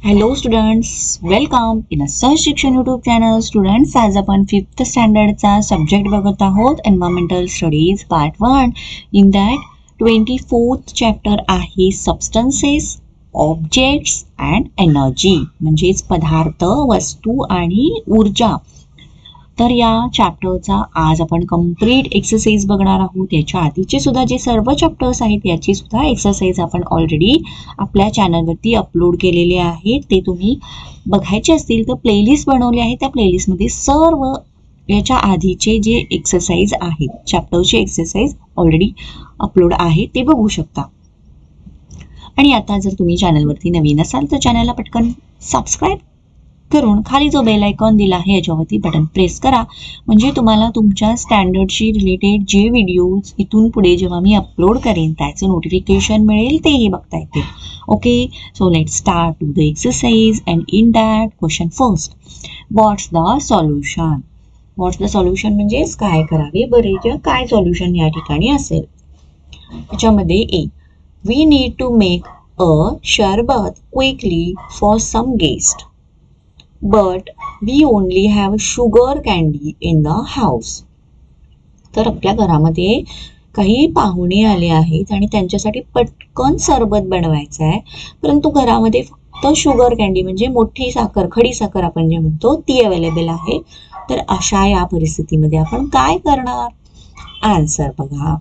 Hello students, welcome in a सहज शिक्षण YouTube channel. Students, आज आपण 5th स्टँडर्डचा सब्जेक्ट बघत आहोत environmental studies part 1. In that 24th chapter आहे सबस्टन्सेस, ऑब्जेक्ट्स अँड एनर्जी, म्हणजेच पदार्थ, वस्तू आणि ऊर्जा. तर या चॅप्टरचा आज आपण कंप्लीट एक्सरसाइज बघणार आहोत. याच्या आधीचे सुद्धा जे सर्व चॅप्टर्स आहेत याची सुद्धा एक्सरसाइज आपण ऑलरेडी आपल्या चॅनलवरती अपलोड केलेले आहेत. ते तुम्ही बघायचे असतील तर प्लेलिस्ट बनवली आहे, त्या प्लेलिस्टमध्ये सर्व याच्या आधीचे जे एक्सरसाइज आहेत चॅप्टरचे एक्सरसाइज ऑलरेडी अपलोड आहे, ते बघू शकता. आणि आता जर तुम्ही चॅनलवरती नवीन असाल तर चॅनलला पटकन सबस्क्राईब करून खाली जो बेल आयकॉन दिला आहे याच्यावरती बटन प्रेस करा, म्हणजे तुम्हाला तुमच्या स्टँडर्डशी रिलेटेड जे व्हिडिओज इथून पुढे जेव्हा मी अपलोड करेन त्याचे नोटिफिकेशन मिळेल, तेही बघता येतील. Okay, so let's start to the exercise. And in that question first, what's the solution. What's the solution म्हणजेच काय करावे बरे, किंवा काय सॉल्युशन या ठिकाणी असेल. त्याच्यामध्ये A, we need to make a sharbat quickly for some guest, but we only have sugar candy in the house. तर आपल्या घरामध्ये काही पाहुणे आले आहेत आणि त्यांच्यासाठी पटकन सरबत बनवायचं आहे, परंतु घरामध्ये फक्त शुगर कॅन्डी म्हणजे मोठी साखर, खडी साखर आपण जे म्हणतो ती अवेलेबल आहे. तर अशा या परिस्थितीमध्ये आपण काय करणार? आन्सर बघा.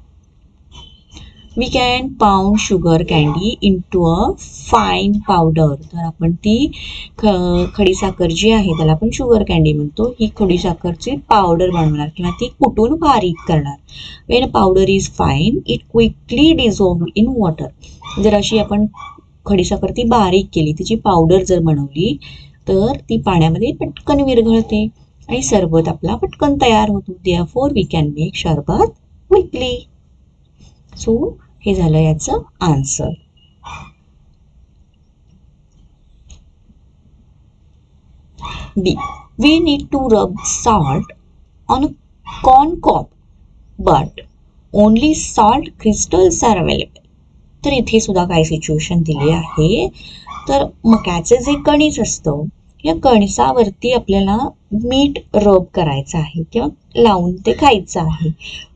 We can pound sugar candy into a fine powder. तर आपण ती खडीसाखर जी आहे त्याला आपण शुगर कॅन्डी म्हणतो, ही खडीसाखरची पावडर बनवणार किंवा ती कुटून बारीक करणार. Wien powder is fine it quickly dissolve in water. जर अशी आपण खडीसाखर ती बारीक केली, तिची पावडर जर बनवली तर ती पाण्यामध्ये पटकन विरघळते आणि सरबत आपला पटकन तयार होतो. देअरफॉर वी कॅन मेक शरबत क्विकली. सो हे झालं याचं answer. B, we need to rub salt on a corn cob, but only salt crystals are available. तर इथे सुद्धा काय सिच्युएशन दिली आहे, तर मक्याचे जे कणीस असतं या कणसावरती आपल्याला मीठ रब करायचं आहे किंवा लावून ते खायचं आहे,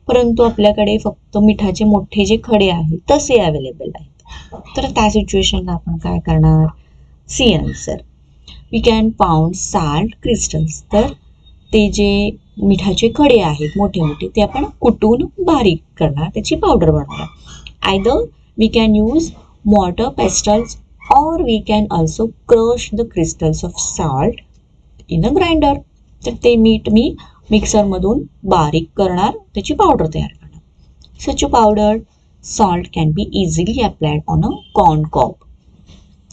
परंतु आपल्याकडे फक्त मिठाचे मोठे जे खडे आहेत तसे अवेलेबल आहेत. तर त्या सिच्युएशनला आपण काय करणार? See answer. We can pound salt crystals. तर ते जे मिठाचे खडे आहेत मोठे मोठे ते आपण कुटून बारीक करणार, त्याची पावडर बनवणार. Either we can use mortar pestles or we can also crush the crystals of salt in a grinder. तर ते मीठ मी मिक्सरमधून बारीक करणार, त्याची पावडर तयार करणार. Such a powdered salt can be easily applied on a corn cob.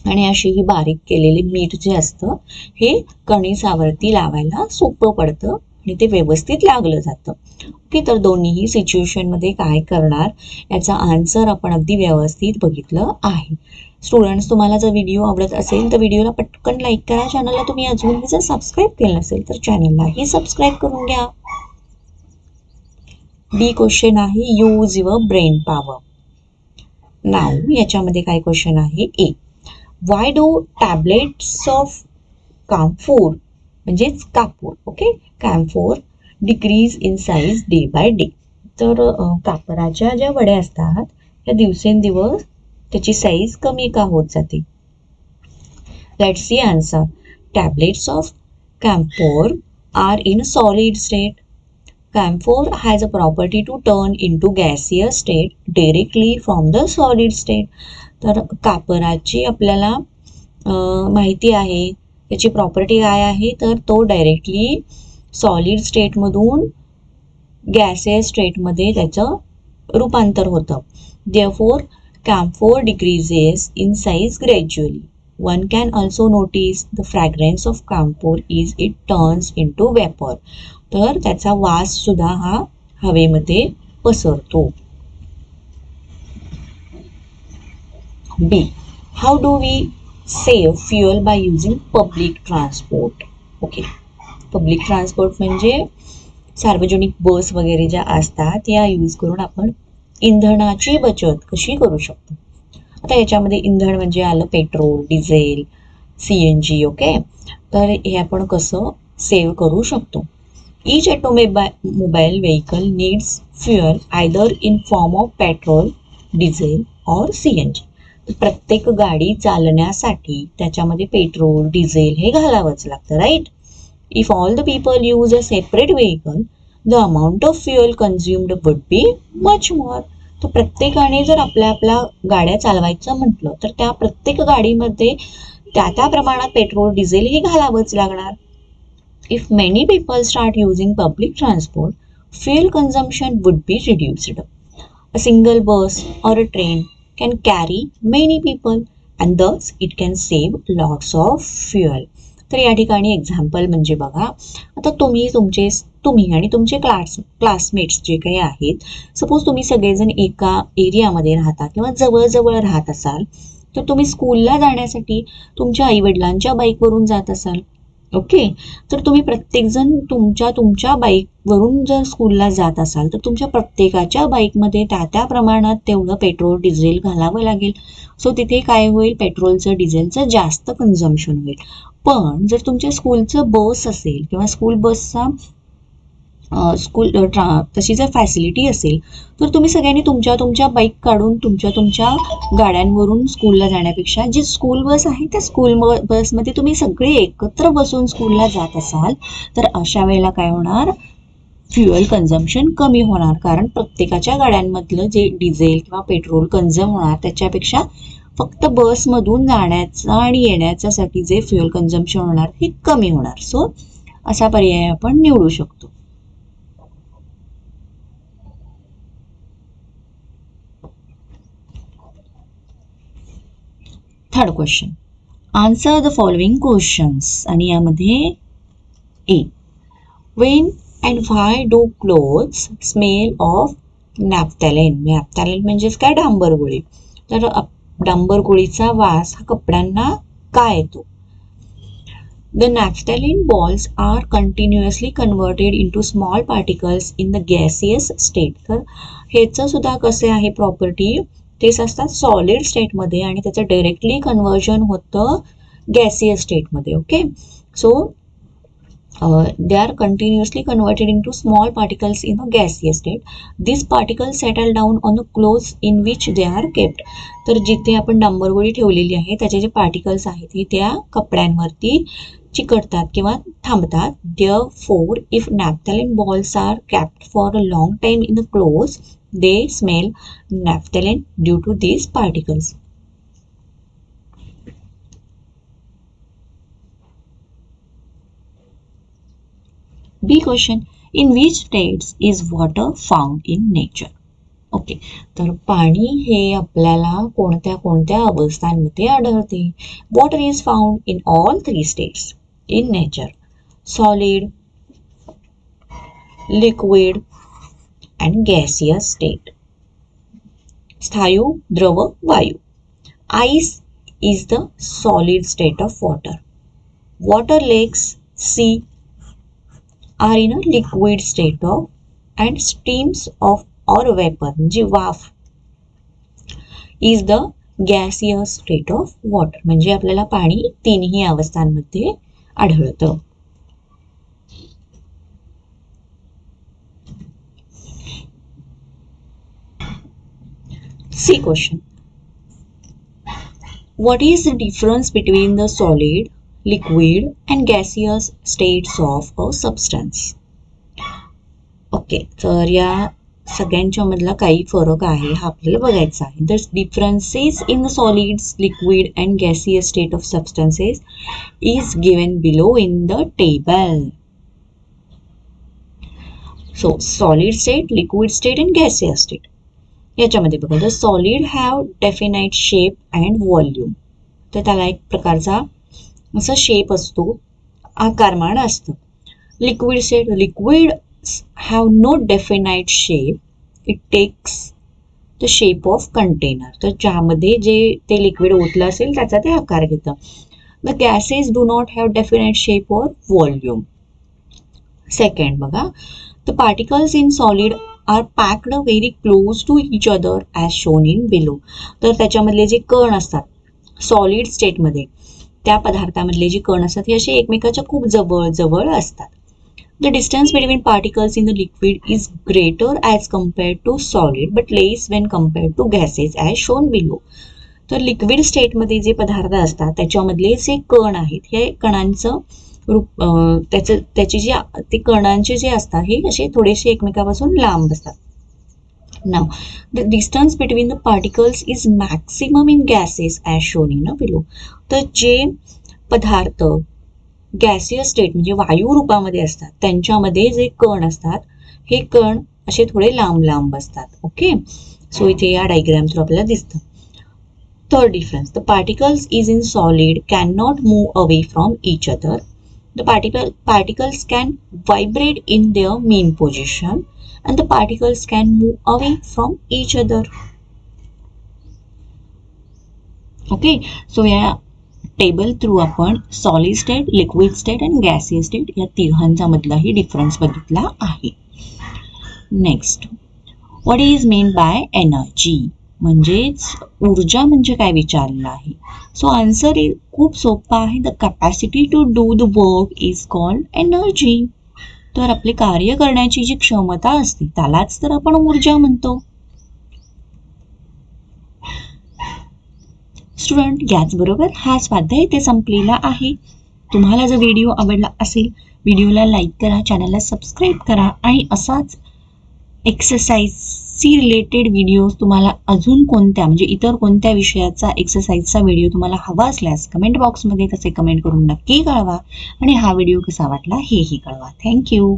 आणि अशी ही बारीक केलेले मीठ जे असतं हे कणिसावरती लावायला सोपं पडतं आणि ते व्यवस्थित लागलं जातं. ओके, तर दोन्हीही सिच्युएशनमध्ये काय करणार याचा आन्सर आपण अगदी व्यवस्थित बघितलं आहे. स्टुडंट्स, तुम्हाला जर व्हिडिओ आवडत असेल तर व्हिडिओला पटकन लाईक करा. चॅनलला तुम्ही अजूनही जर सबस्क्राईब केलं नसेल तर चॅनललाही सबस्क्राईब करून घ्या. बी क्वेश्चन आहे, यूज युअर ब्रेन पॉवर. नाव याच्यामध्ये काय क्वेश्चन आहे? A, why do tablets of camphor म्हणजेच कापूर, okay, camphor decrease in size day by day. तर कापराच्या ज्या वड्या असतात त्या दिवसेंदिवस त्याची साईज कमी का होत जाते? Let's see answer. Tablets of camphor are in a solid state. Camphor has a property to turn into gaseous state directly from the solid state. तर कापराची आपल्याला माहिती आहे त्याची प्रॉपर्टी काय आहे, तर तो डायरेक्टली सॉलिड स्टेटमधून गॅसियस स्टेटमध्ये त्याचं रूपांतर होतं. Therefore camphor decreases in size gradually. One can also notice the fragrance of camphor is it turns into vapor. तर त्याचा वास सुद्धा हा हवेमध्ये पसरतो. B, how do we save fuel by using public transport? Okay, public transport म्हणजे सार्वजनिक बस वगैरे ज्या असतात या यूज करून आपण इंधनाची बचत कशी करू शकतो. आता याच्यामध्ये इंधन म्हणजे आलं पेट्रोल, डिझेल, CNG. ओके, तर हे आपण कसं सेव्ह करू शकतो. Each automobile vehicle needs fuel either in form of petrol, diesel or CNG. प्रत्येक गाडी चालण्यासाठी त्याच्यामध्ये पेट्रोल डिझेल हे घालावंच लागतं, right. If all the people use a separate vehicle the amount of fuel consumed would be much more. तर प्रत्येकाने जर आपल्या गाड्या चालवायचं म्हटलं तर त्या प्रत्येक गाडीमध्ये त्या प्रमाणात पेट्रोल डिझेल हे घालावंच लागणार. If many people start using public transport, fuel consumption would be reduced. A single bus or a train can carry many people and thus it can save lots of fuel. तर या ठिकाणी example म्हणजे बघा, आता तुम्ही आणि तुमचे classmates जे काही आहेत, सपोज तुम्ही सगळेजण एका एरियामध्ये राहता किंवा जवळ राहत असाल, तर तुम्ही स्कूलला जाण्यासाठी तुमच्या आईवडिलांच्या बाईकवरून जात असाल. ओके, तर तुम्ही प्रत्येकजण तुमच्या बाईकवरून जर स्कूलला जात असाल तर तुमच्या प्रत्येकाच्या बाईकमध्ये त्या प्रमाणात तेवढं पेट्रोल डिझेल घालावं लागेल. सो तिथे काय होईल, पेट्रोलचं डिझेलचं जास्त कन्झम्पशन होईल. पण जर तुमच्या स्कूलचं बस असेल किंवा स्कूल बसचा तशी जर फॅसिलिटी असेल तर तुम्ही सगळ्यांनी तुमच्या बाईक काढून तुमच्या गाड्यांवरून स्कूलला जाण्यापेक्षा जी स्कूल बस आहे त्या स्कूल बसमध्ये तुम्ही सगळे एकत्र बसून स्कूलला जात असाल तर अशा वेळेला काय होणार, फ्युएल कन्झम्पशन कमी होणार. कारण प्रत्येकाच्या गाड्यांमधलं जे डिझेल किंवा पेट्रोल कन्झ्युम होणार त्याच्यापेक्षा फक्त बसमधून जाण्याचा आणि येण्याच्यासाठी जे फ्युएल कन्झम्पशन होणार हे कमी होणार. सो असा पर्याय आपण निवडू शकतो. Third question, answer the following questions. आणि यामध्ये A, when and why do clothes smell of naphthalene. Naphthalene म्हणजेच काय, डांबरगोळी. तर डांबरगोळीचा वास हा कपड्यांना काय येतो. The naphthalene balls are continuously converted into small particles in the gaseous state. तर ह्याचं सुद्धा कसे आहे प्रॉपर्टी, तेच असतात सॉलिड स्टेटमध्ये आणि त्याचं डायरेक्टली कन्वर्जन होतं गॅसियस स्टेटमध्ये. Okay, so they are continuously converted into small particles in a gaseous state. These particles settle down on the clothes in which they are kept. तर जिथे आपण डांबरगोळी ठेवलेली आहे त्याचे जे पार्टिकल्स आहेत ते त्या कपड्यांवरती चिकटतात किंवा थांबतात. Therefore, if naphthalene balls are kept for a long time in the clothes, they smell naphthalene due to these particles. B question, in which states is water found in nature? ओके, तर पाणी हे आपल्याला कोणत्या कोणत्या अवस्थांमध्ये आढळते. Water is found in all 3 states in nature, solid, liquid and gaseous state. स्थायू, द्रव, वायू. Ice is the solid state of water. Water lakes, sea are in a liquid state of, and streams of or vapor म्हणजे वाफ is the gaseous state of water. म्हणजे आपल्याला पाणी तीनही अवस्थांमध्ये आढळतं. C question, what is the difference between the solid, liquid and gaseous states of a substance? Okay, तर या सगळ्यांच्या मधला काही फरक आहे हा आपल्याला बघायचा आहे. The differences in the solids, liquid and gaseous state of substances is given below in the table. So solid state, liquid state and gaseous state याच्यामध्ये बघा, the solid have definite shape and volume. तर त्याला एक प्रकारचा असा shape असतो, आकारमान असतं. Liquid state, liquid have no definite shape, it takes the shape of container. तर ज्यामध्ये जे ते लिक्विड ओतलं असेल त्याचा ते आकार घेतं. The gases do not have definite shape or volume. Second बघा, the particles in solid are packed very close to each other as shown in below. तर त्याच्यामधले जे कण असतात सॉलिड स्टेटमध्ये त्या पदार्थामधले जे कण असतात हे असे एकमेकाच्या खूप जवळ जवळ असतात. The distance between particles in the liquid is greater as compared to solid but less when compared to gases as shown below. तर लिक्विड स्टेटमध्ये जे पदार्थ असतात त्याच्यामधले जे कण आहेत हे कणांचं रूप त्याचे जे ते कणांचे जे असतात हे असे थोडेसे एकमेकापासून लांब असतात. Now, the distance between the particles is maximum in gases as shown in below. तर जे पदार्थ गॅसियस स्टेट म्हणजे वायू रूपामध्ये असतात त्यांच्यामध्ये जे कण असतात हे कण असे थोडे लांब लांब असतात. ओके, सो इथे या डायग्राम थ्रू आपल्याला दिसतं. Third difference, the particles is in solid can not move away from each other. The particles can vibrate in their mean position and the particles can move away from each other. Okay, so या table through आपण solid state, liquid state आणि gaseous state या तिघांचा मधलाही difference बघितला आहे. Next, what is main by energy, म्हणजेच ऊर्जा म्हणजे काय विचारलेलं आहे. सो आन्सर खूप सोपा आहे. The capacity to do the work is called energy. तर आपले कार्य करण्याची जी क्षमता असते त्यालाच तर आपण ऊर्जा म्हणतो. स्टुडंट, याचबरोबर हा स्वाध्याय इथे संपलेला आहे. तुम्हाला जर व्हिडिओ आवडला असेल व्हिडिओला लाईक करा, चॅनलला सबस्क्राईब करा आणि असाच एक्सरसाइजशी रिलेटेड व्हिडिओज तुम्हाला अजून कोणत्या म्हणजे इतर कोणत्या विषयाचा एक्सरसाइजचा व्हिडिओ तुम्हाला हवा असल्यास कमेंट बॉक्समध्ये तसे कमेंट करून नक्की कळवा आणि हा व्हिडिओ कसा वाटला हेही कळवा. थँक्यू.